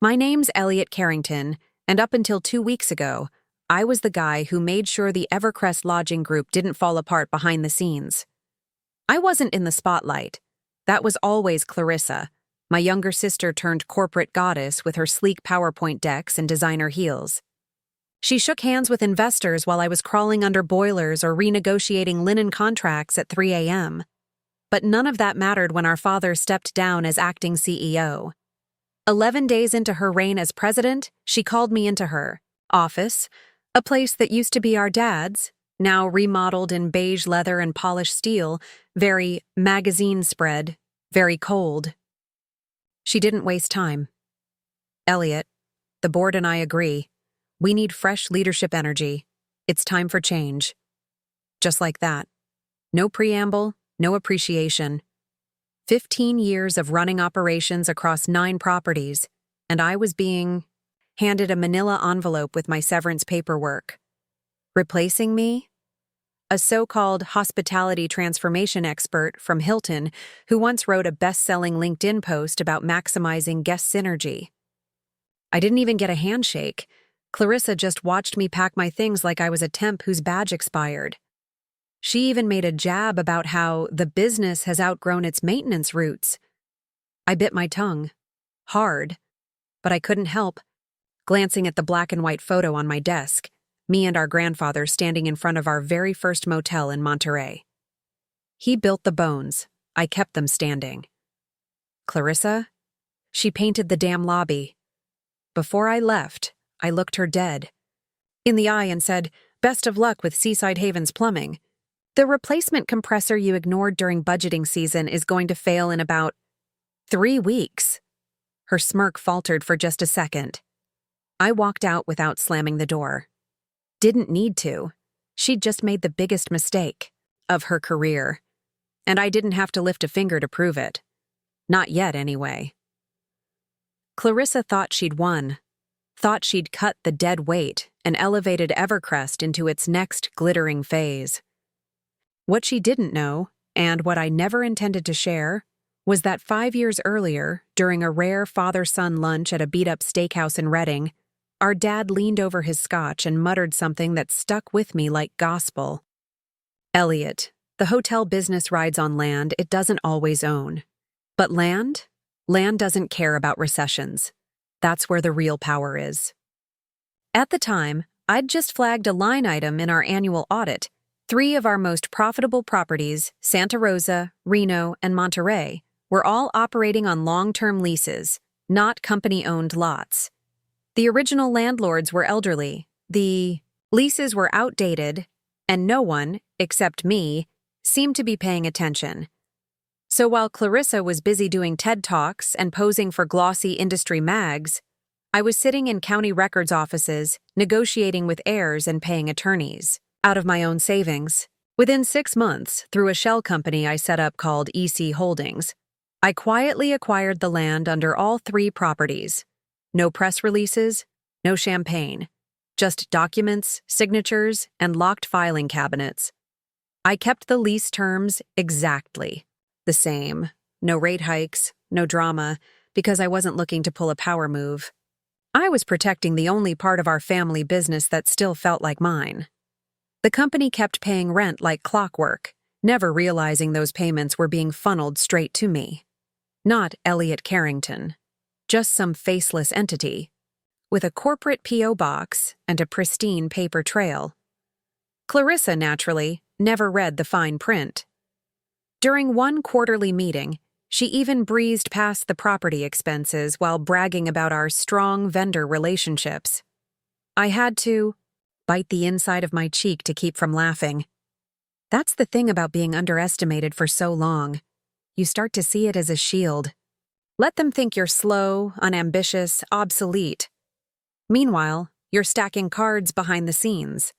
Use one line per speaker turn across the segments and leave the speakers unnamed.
My name's Elliot Carrington, and up until 2 weeks ago, I was the guy who made sure the Evercrest Lodging Group didn't fall apart behind the scenes. I wasn't in the spotlight. That was always Clarissa, my younger sister turned corporate goddess with her sleek PowerPoint decks and designer heels. She shook hands with investors while I was crawling under boilers or renegotiating linen contracts at 3 a.m. But none of that mattered when our father stepped down as acting CEO. 11 days into her reign as president, she called me into her office, a place that used to be our dad's, now remodeled in beige leather and polished steel, very magazine spread, very cold. She didn't waste time. Elliot, the board and I agree. We need fresh leadership energy. It's time for change. Just like that. No preamble, no appreciation. 15 years of running operations across 9 properties, and I was being handed a manila envelope with my severance paperwork. Replacing me? A so-called hospitality transformation expert from Hilton who once wrote a best-selling LinkedIn post about maximizing guest synergy. I didn't even get a handshake. Clarissa just watched me pack my things like I was a temp whose badge expired. She even made a jab about how the business has outgrown its maintenance roots. I bit my tongue. Hard. But I couldn't help, glancing at the black and white photo on my desk, me and our grandfather standing in front of our very first motel in Monterey. He built the bones. I kept them standing. Clarissa? She painted the damn lobby. Before I left, I looked her dead in the eye and said, "Best of luck with Seaside Havens Plumbing. The replacement compressor you ignored during budgeting season is going to fail in about 3 weeks." Her smirk faltered for just a second. I walked out without slamming the door. Didn't need to. She'd just made the biggest mistake of her career. And I didn't have to lift a finger to prove it. Not yet, anyway. Clarissa thought she'd won. Thought she'd cut the dead weight and elevated Evercrest into its next glittering phase. What she didn't know, and what I never intended to share, was that 5 years earlier, during a rare father-son lunch at a beat-up steakhouse in Reading, our dad leaned over his scotch and muttered something that stuck with me like gospel. "Elliot, the hotel business rides on land it doesn't always own. But land? Land doesn't care about recessions. That's where the real power is." At the time, I'd just flagged a line item in our annual audit. 3 of our most profitable properties, Santa Rosa, Reno, and Monterey, were all operating on long-term leases, not company-owned lots. The original landlords were elderly, the leases were outdated, and no one, except me, seemed to be paying attention. So while Clarissa was busy doing TED Talks and posing for glossy industry mags, I was sitting in county records offices, negotiating with heirs and paying attorneys, out of my own savings. Within 6 months, through a shell company I set up called EC Holdings, I quietly acquired the land under all 3 properties. No press releases, no champagne. Just documents, signatures, and locked filing cabinets. I kept the lease terms exactly the same. No rate hikes, no drama, because I wasn't looking to pull a power move. I was protecting the only part of our family business that still felt like mine. The company kept paying rent like clockwork, never realizing those payments were being funneled straight to me. Not Elliot Carrington. Just some faceless entity, with a corporate P.O. box and a pristine paper trail. Clarissa, naturally, never read the fine print. During one quarterly meeting, she even breezed past the property expenses while bragging about our strong vendor relationships. I had to bite the inside of my cheek to keep from laughing. That's the thing about being underestimated for so long. You start to see it as a shield. Let them think you're slow, unambitious, obsolete. Meanwhile, you're stacking cards behind the scenes.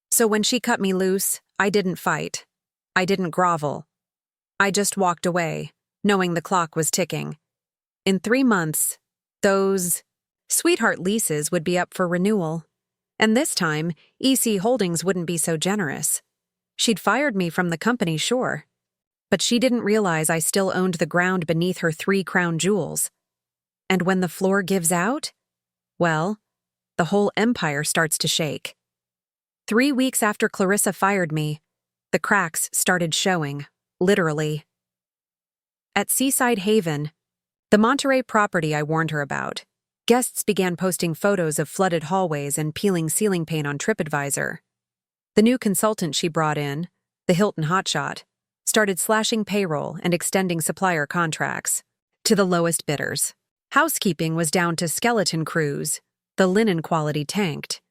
So when she cut me loose, I didn't fight. I didn't grovel. I just walked away, knowing the clock was ticking. In 3 months, those sweetheart leases would be up for renewal. And this time, EC Holdings wouldn't be so generous. She'd fired me from the company, sure. But she didn't realize I still owned the ground beneath her 3 crown jewels. And when the floor gives out, well, the whole empire starts to shake. 3 weeks after Clarissa fired me, the cracks started showing, literally. At Seaside Haven, the Monterey property I warned her about, guests began posting photos of flooded hallways and peeling ceiling paint on TripAdvisor. The new consultant she brought in, the Hilton hotshot, started slashing payroll and extending supplier contracts to the lowest bidders. Housekeeping was down to skeleton crews, the linen quality tanked,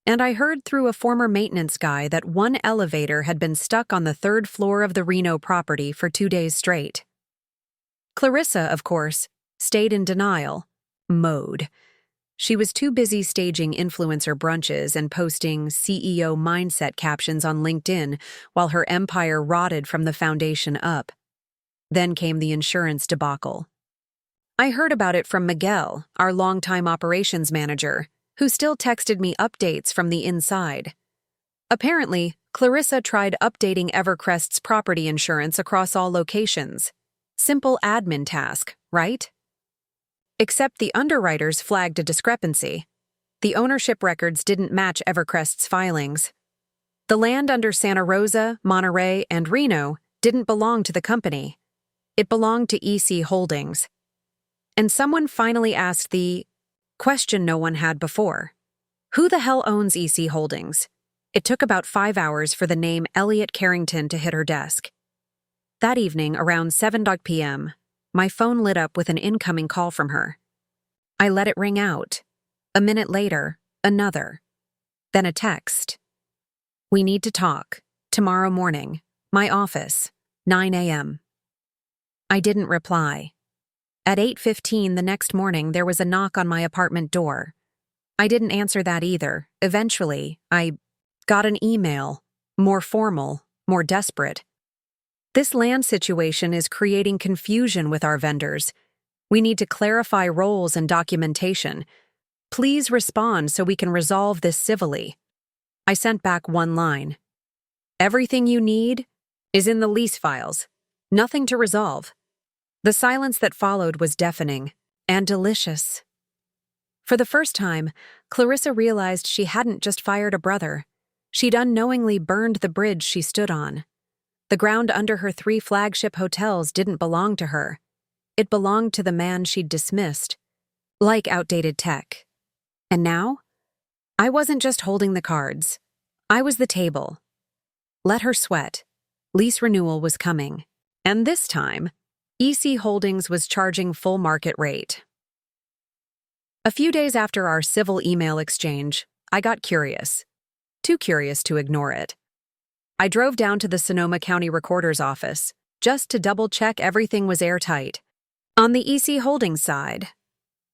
and I heard through a former maintenance guy that one elevator had been stuck on the 3rd floor of the Reno property for 2 days straight. Clarissa, of course, stayed in denial mode. She was too busy staging influencer brunches and posting CEO mindset captions on LinkedIn while her empire rotted from the foundation up. Then came the insurance debacle. I heard about it from Miguel, our longtime operations manager, who still texted me updates from the inside. Apparently, Clarissa tried updating Evercrest's property insurance across all locations. Simple admin task, right? Except the underwriters flagged a discrepancy. The ownership records didn't match Evercrest's filings. The land under Santa Rosa, Monterey, and Reno didn't belong to the company. It belonged to EC Holdings. And someone finally asked the question no one had before. Who the hell owns EC Holdings? It took about 5 hours for the name Elliot Carrington to hit her desk. That evening, around 7 p.m., my phone lit up with an incoming call from her. I let it ring out. A minute later, another. Then a text. We need to talk. Tomorrow morning. My office. 9 a.m. I didn't reply. At 8:15 the next morning, there was a knock on my apartment door. I didn't answer that either. Eventually, I got an email. More formal, more desperate. This land situation is creating confusion with our vendors. We need to clarify roles and documentation. Please respond so we can resolve this civilly. I sent back one line. Everything you need is in the lease files. Nothing to resolve. The silence that followed was deafening and delicious. For the first time, Clarissa realized she hadn't just fired a brother. She'd unknowingly burned the bridge she stood on. The ground under her 3 flagship hotels didn't belong to her. It belonged to the man she'd dismissed, like outdated tech. And now? I wasn't just holding the cards. I was the table. Let her sweat. Lease renewal was coming. And this time, EC Holdings was charging full market rate. A few days after our civil email exchange, I got curious. Too curious to ignore it. I drove down to the Sonoma County Recorder's office, just to double-check everything was airtight. On the EC Holdings side,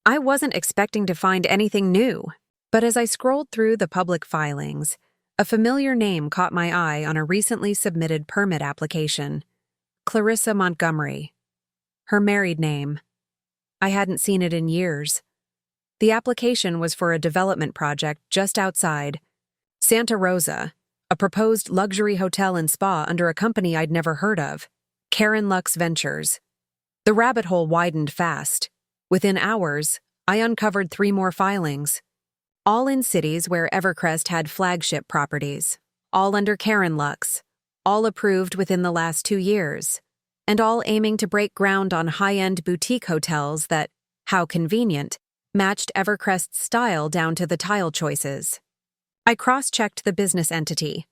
I wasn't expecting to find anything new, but as I scrolled through the public filings, a familiar name caught my eye on a recently submitted permit application. Clarissa Montgomery. Her married name. I hadn't seen it in years. The application was for a development project just outside Santa Rosa, a proposed luxury hotel and spa under a company I'd never heard of, Karen Lux Ventures. The rabbit hole widened fast. Within hours, I uncovered 3 more filings, all in cities where Evercrest had flagship properties, all under Karen Lux, all approved within the last 2 years, and all aiming to break ground on high-end boutique hotels that, how convenient, matched Evercrest's style down to the tile choices. I cross-checked the business entity.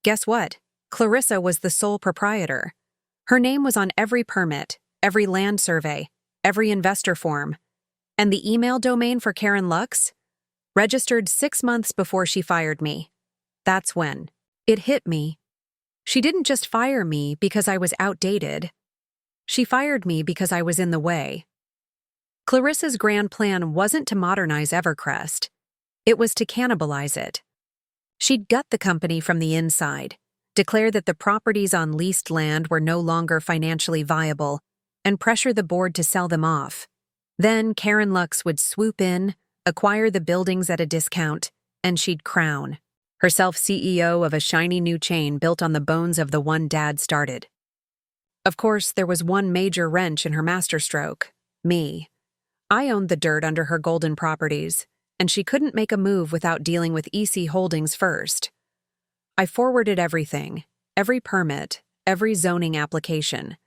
Guess what? Clarissa was the sole proprietor. Her name was on every permit, every land survey, every investor form. And the email domain for Karen Lux? Registered 6 months before she fired me. That's when it hit me. She didn't just fire me because I was outdated. She fired me because I was in the way. Clarissa's grand plan wasn't to modernize Evercrest. It was to cannibalize it. She'd gut the company from the inside, declare that the properties on leased land were no longer financially viable, and pressure the board to sell them off. Then Karen Lux would swoop in, acquire the buildings at a discount, and she'd crown herself CEO of a shiny new chain built on the bones of the one Dad started. Of course, there was one major wrench in her masterstroke: me. I owned the dirt under her golden properties, and she couldn't make a move without dealing with EC Holdings first. I forwarded everything, every permit, every zoning application,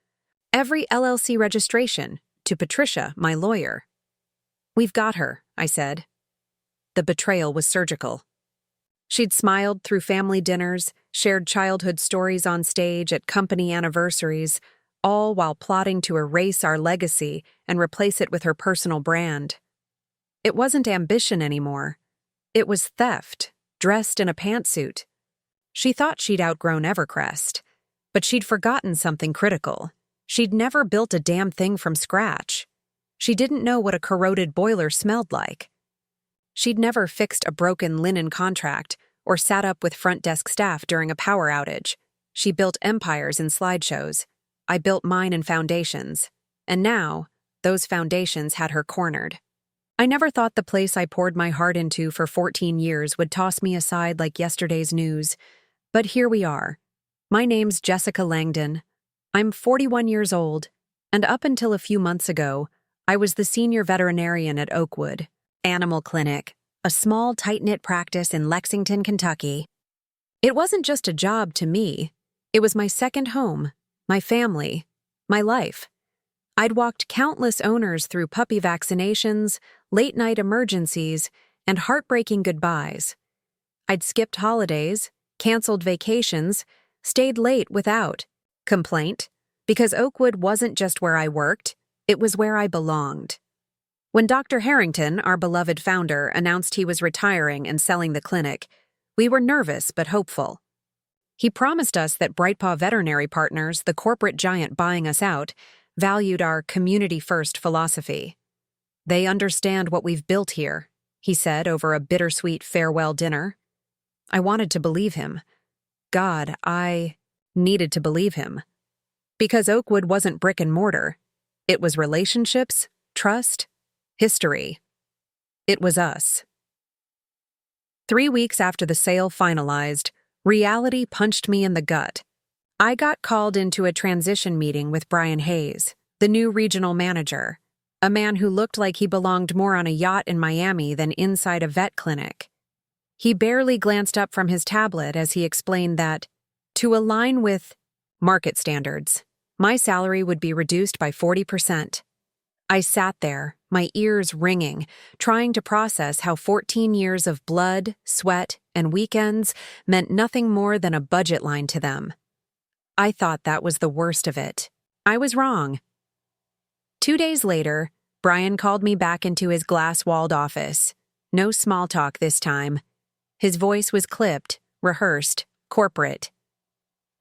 every LLC registration, to Patricia, my lawyer. "We've got her," I said. The betrayal was surgical. She'd smiled through family dinners, shared childhood stories on stage at company anniversaries, all while plotting to erase our legacy and replace it with her personal brand. It wasn't ambition anymore. It was theft, dressed in a pantsuit. She thought she'd outgrown Evercrest, but she'd forgotten something critical. She'd never built a damn thing from scratch. She didn't know what a corroded boiler smelled like. She'd never fixed a broken linen contract or sat up with front desk staff during a power outage. She built empires in slideshows. I built mine in foundations. And now, those foundations had her cornered. I never thought the place I poured my heart into for 14 years would toss me aside like yesterday's news. But here we are. My name's Jessica Langdon. I'm 41 years old, and up until a few months ago, I was the senior veterinarian at Oakwood Animal Clinic, a small, tight-knit practice in Lexington, Kentucky. It wasn't just a job to me. It was my second home, my family, my life. I'd walked countless owners through puppy vaccinations, late-night emergencies, and heartbreaking goodbyes. I'd skipped holidays, canceled vacations, stayed late without complaint, because Oakwood wasn't just where I worked, it was where I belonged. When Dr. Harrington, our beloved founder, announced he was retiring and selling the clinic, we were nervous but hopeful. He promised us that Brightpaw Veterinary Partners, the corporate giant buying us out, valued our community-first philosophy. "They understand what we've built here," he said over a bittersweet farewell dinner. I wanted to believe him. God, I needed to believe him. Because Oakwood wasn't brick and mortar. It was relationships, trust, history. It was us. 3 weeks after the sale finalized, reality punched me in the gut. I got called into a transition meeting with Brian Hayes, the new regional manager, a man who looked like he belonged more on a yacht in Miami than inside a vet clinic. He barely glanced up from his tablet as he explained that, to align with market standards, my salary would be reduced by 40%. I sat there, my ears ringing, trying to process how 14 years of blood, sweat, and weekends meant nothing more than a budget line to them. I thought that was the worst of it. I was wrong. 2 days later, Brian called me back into his glass-walled office. No small talk this time. His voice was clipped, rehearsed, corporate.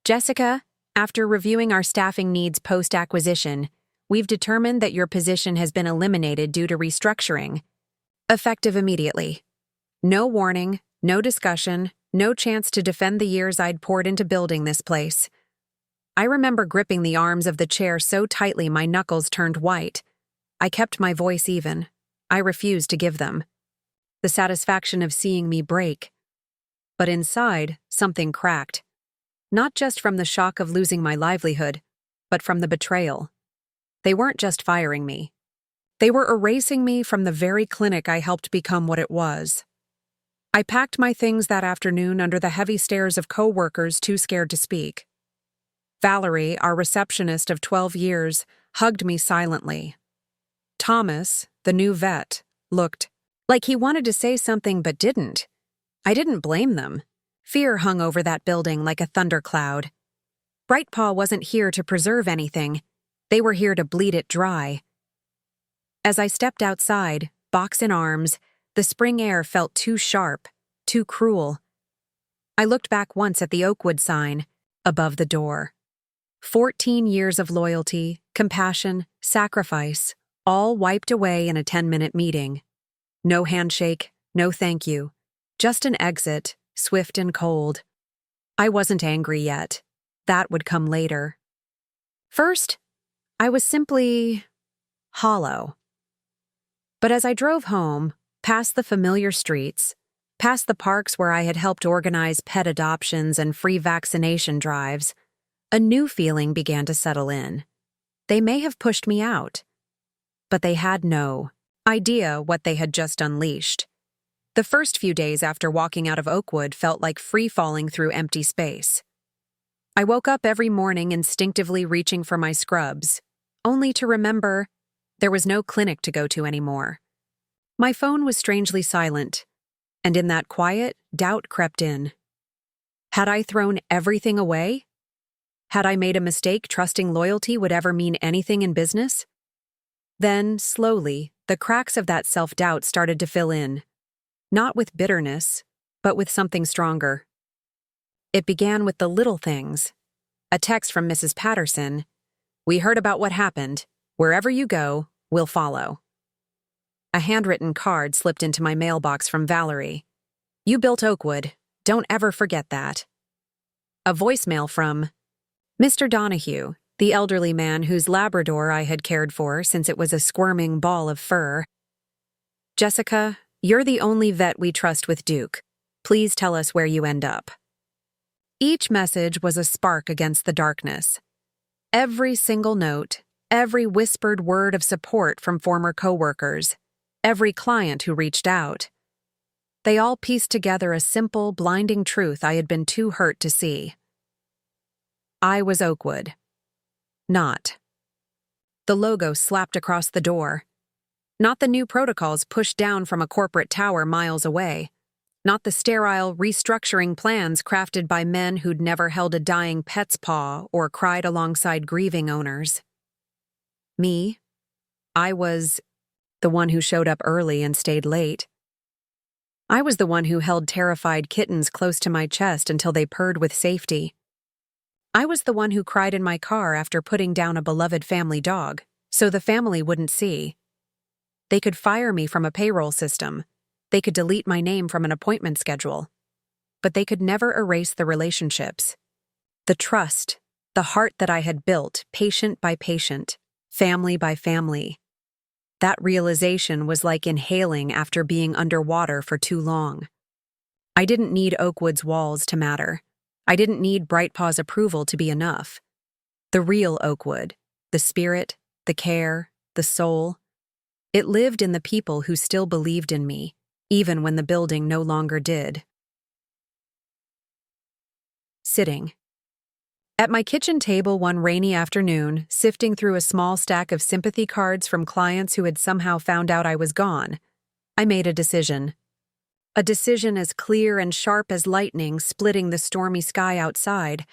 "Jessica, after reviewing our staffing needs post-acquisition, we've determined that your position has been eliminated due to restructuring. Effective immediately. No warning, no discussion, no chance to defend the years I'd poured into building this place." I remember gripping the arms of the chair so tightly my knuckles turned white. I kept my voice even. I refused to give them. The satisfaction of seeing me break. But inside, something cracked. Not just from the shock of losing my livelihood, but from the betrayal. They weren't just firing me. They were erasing me from the very clinic I helped become what it was. I packed my things that afternoon under the heavy stares of co-workers too scared to speak. Valerie, our receptionist of 12 years, hugged me silently. Thomas, the new vet, looked like he wanted to say something but didn't. I didn't blame them. Fear hung over that building like a thundercloud. Brightpaw wasn't here to preserve anything. They were here to bleed it dry. As I stepped outside, box in arms, the spring air felt too sharp, too cruel. I looked back once at the Oakwood sign, above the door. 14 years of loyalty, compassion, sacrifice, all wiped away in a 10-minute meeting. No handshake, no thank you. Just an exit, swift and cold. I wasn't angry yet. That would come later. First, I was simply hollow. But as I drove home, past the familiar streets, past the parks where I had helped organize pet adoptions and free vaccination drives, a new feeling began to settle in. They may have pushed me out, but they had no idea what they had just unleashed. The first few days after walking out of Oakwood felt like free-falling through empty space. I woke up every morning instinctively reaching for my scrubs, only to remember there was no clinic to go to anymore. My phone was strangely silent, and in that quiet, doubt crept in. Had I thrown everything away? Had I made a mistake trusting loyalty would ever mean anything in business? Then, slowly, the cracks of that self-doubt started to fill in, not with bitterness, but with something stronger. It began with the little things. A text from Mrs. Patterson. "We heard about what happened. Wherever you go, we'll follow." A handwritten card slipped into my mailbox from Valerie. "You built Oakwood. Don't ever forget that." A voicemail from Mr. Donahue, the elderly man whose Labrador I had cared for since it was a squirming ball of fur. "Jessica, you're the only vet we trust with Duke. Please tell us where you end up." Each message was a spark against the darkness. Every single note, every whispered word of support from former coworkers, every client who reached out. They all pieced together a simple, blinding truth I had been too hurt to see. I was Oakwood. Not. The logo slapped across the door. Not the new protocols pushed down from a corporate tower miles away. Not the sterile restructuring plans crafted by men who'd never held a dying pet's paw or cried alongside grieving owners. Me? I was the one who showed up early and stayed late. I was the one who held terrified kittens close to my chest until they purred with safety. I was the one who cried in my car after putting down a beloved family dog, so the family wouldn't see. They could fire me from a payroll system. They could delete my name from an appointment schedule. But they could never erase the relationships. The trust, the heart that I had built, patient by patient, family by family. That realization was like inhaling after being underwater for too long. I didn't need Oakwood's walls to matter. I didn't need Brightpaw's approval to be enough. The real Oakwood, the spirit, the care, the soul, it lived in the people who still believed in me, even when the building no longer did. Sitting. At my kitchen table one rainy afternoon, sifting through a small stack of sympathy cards from clients who had somehow found out I was gone, I made a decision. A decision as clear and sharp as lightning splitting the stormy sky outside.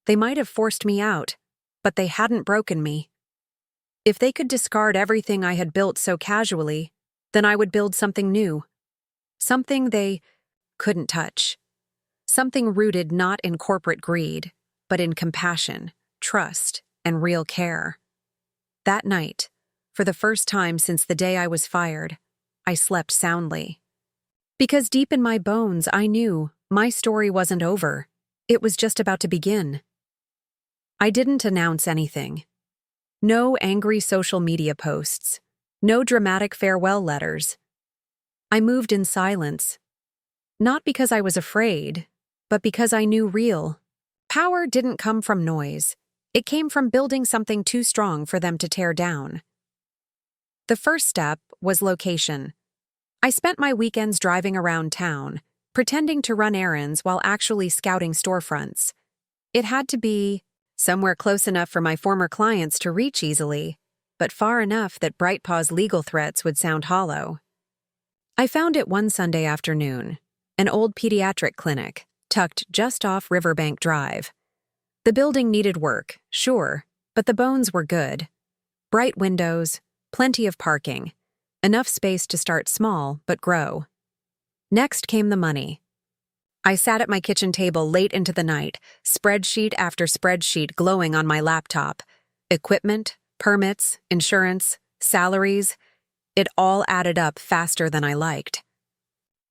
They might have forced me out, but they hadn't broken me. If they could discard everything I had built so casually, then I would build something new. Something they couldn't touch. Something rooted not in corporate greed, but in compassion, trust, and real care. That night, for the first time since the day I was fired, I slept soundly. Because deep in my bones, I knew my story wasn't over. It was just about to begin. I didn't announce anything. No angry social media posts. No dramatic farewell letters. I moved in silence. Not because I was afraid, but because I knew real. Power didn't come from noise. It came from building something too strong for them to tear down. The first step was location. I spent my weekends driving around town, pretending to run errands while actually scouting storefronts. It had to be somewhere close enough for my former clients to reach easily, but far enough that Brightpaw's legal threats would sound hollow. I found it one Sunday afternoon, an old pediatric clinic, tucked just off Riverbank Drive. The building needed work, sure, but the bones were good. Bright windows, plenty of parking, enough space to start small but grow. Next came the money. I sat at my kitchen table late into the night, spreadsheet after spreadsheet glowing on my laptop. Equipment, permits, insurance, salaries, it all added up faster than I liked.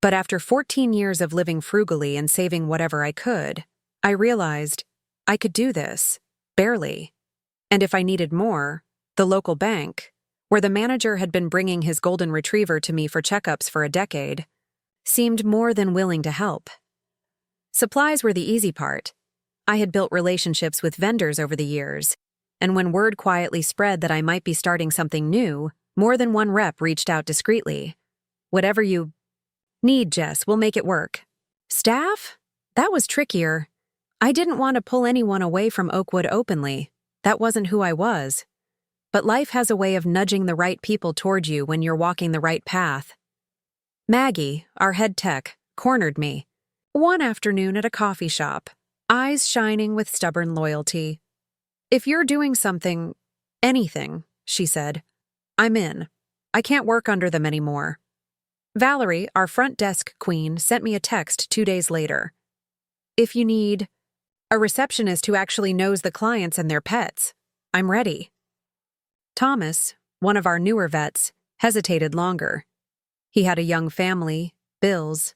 But after 14 years of living frugally and saving whatever I could, I realized I could do this, barely. And if I needed more, the local bank, where the manager had been bringing his golden retriever to me for checkups for a decade, seemed more than willing to help. Supplies were the easy part. I had built relationships with vendors over the years, and when word quietly spread that I might be starting something new, More than one rep reached out discreetly. Whatever you need, Jess, we'll make it work. Staff? That was trickier. I didn't want to pull anyone away from Oakwood openly. That wasn't who I was. But life has a way of nudging the right people toward you when you're walking the right path. Maggie, our head tech, cornered me. One afternoon at a coffee shop, eyes shining with stubborn loyalty. If you're doing something, anything, she said, I'm in. I can't work under them anymore. Valerie, our front desk queen, sent me a text 2 days later. If you need a receptionist who actually knows the clients and their pets, I'm ready. Thomas, one of our newer vets, hesitated longer. He had a young family, bills.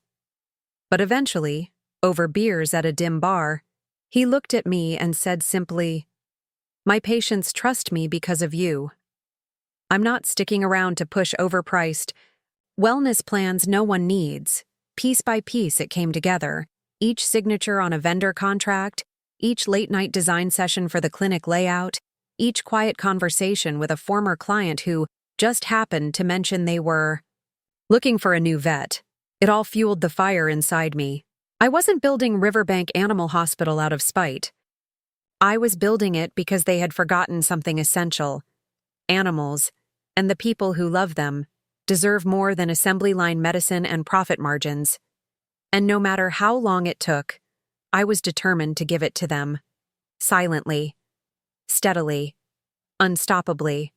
But eventually, over beers at a dim bar, he looked at me and said simply, My patients trust me because of you. I'm not sticking around to push overpriced wellness plans no one needs. Piece by piece it came together, each signature on a vendor contract, each late-night design session for the clinic layout, each quiet conversation with a former client who just happened to mention they were looking for a new vet. It all fueled the fire inside me. I wasn't building Riverbank Animal Hospital out of spite. I was building it because they had forgotten something essential. Animals, and the people who love them, deserve more than assembly line medicine and profit margins. And no matter how long it took, I was determined to give it to them. Silently. Steadily. Unstoppably.